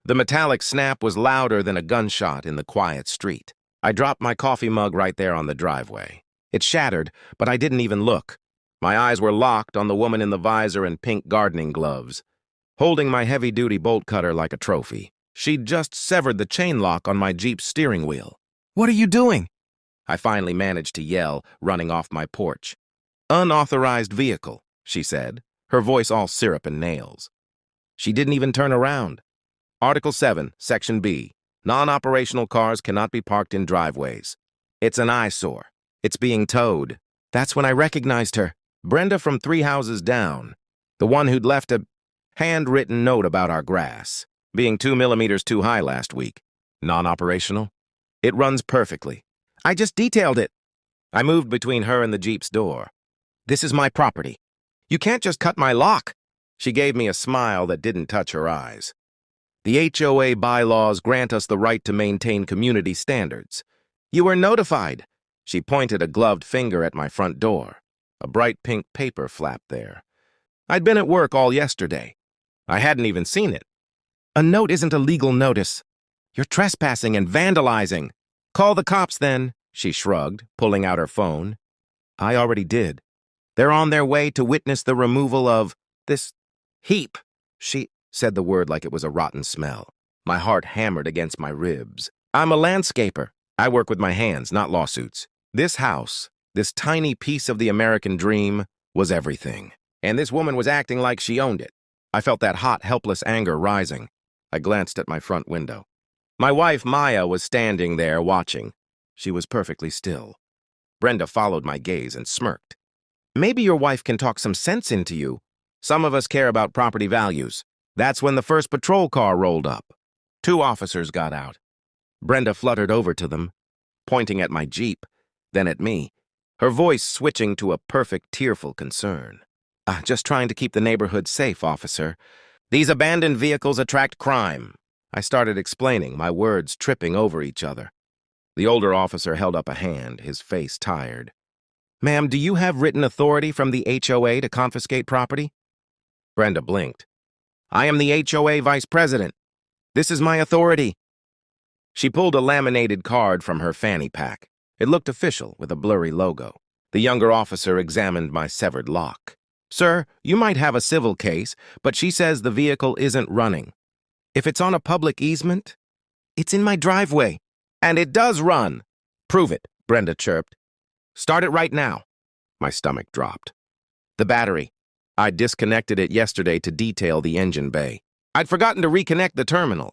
The metallic snap was louder than a gunshot in the quiet street. I dropped my coffee mug right there on the driveway. It shattered, but I didn't even look. My eyes were locked on the woman in the visor and pink gardening gloves, holding my heavy-duty bolt cutter like a trophy. She'd just severed the chain lock on my Jeep's steering wheel. "What are you doing?" I finally managed to yell, running off my porch. "Unauthorized vehicle," she said, her voice all syrup and nails. She didn't even turn around. Article 7, Section B. Non-operational cars cannot be parked in driveways. It's an eyesore. It's being towed. That's when I recognized her. Brenda from 3 houses down. The one who'd left a handwritten note about our grass being 2 millimeters too high last week. Non-operational? It runs perfectly. I just detailed it. I moved between her and the Jeep's door. "This is my property. You can't just cut my lock." She gave me a smile that didn't touch her eyes. "The HOA bylaws grant us the right to maintain community standards. You were notified." She pointed a gloved finger at my front door. A bright pink paper flapped there. I'd been at work all yesterday. I hadn't even seen it. "A note isn't a legal notice. You're trespassing and vandalizing." "Call the cops then," she shrugged, pulling out her phone. "I already did. They're on their way to witness the removal of this heap." She said the word like it was a rotten smell. My heart hammered against my ribs. "I'm a landscaper. I work with my hands, not lawsuits. This house, this tiny piece of the American dream, was everything. And this woman was acting like she owned it." I felt that hot, helpless anger rising. I glanced at my front window. My wife, Maya, was standing there watching. She was perfectly still. Brenda followed my gaze and smirked. "Maybe your wife can talk some sense into you. Some of us care about property values." That's when the first patrol car rolled up. 2 officers got out. Brenda fluttered over to them, pointing at my Jeep, then at me, her voice switching to a perfect tearful concern. Just trying to keep the neighborhood safe, officer. These abandoned vehicles attract crime." I started explaining, my words tripping over each other. The older officer held up a hand, his face tired. "Ma'am, do you have written authority from the HOA to confiscate property?" Brenda blinked. "I am the HOA vice president. This is my authority." She pulled a laminated card from her fanny pack. It looked official, with a blurry logo. The younger officer examined my severed lock. "Sir, you might have a civil case, but she says the vehicle isn't running. If it's on a public easement, it's in my driveway. And it does run." "Prove it," Brenda chirped. "Start it right now." My stomach dropped. "The battery. I disconnected it yesterday to detail the engine bay. I'd forgotten to reconnect the terminal."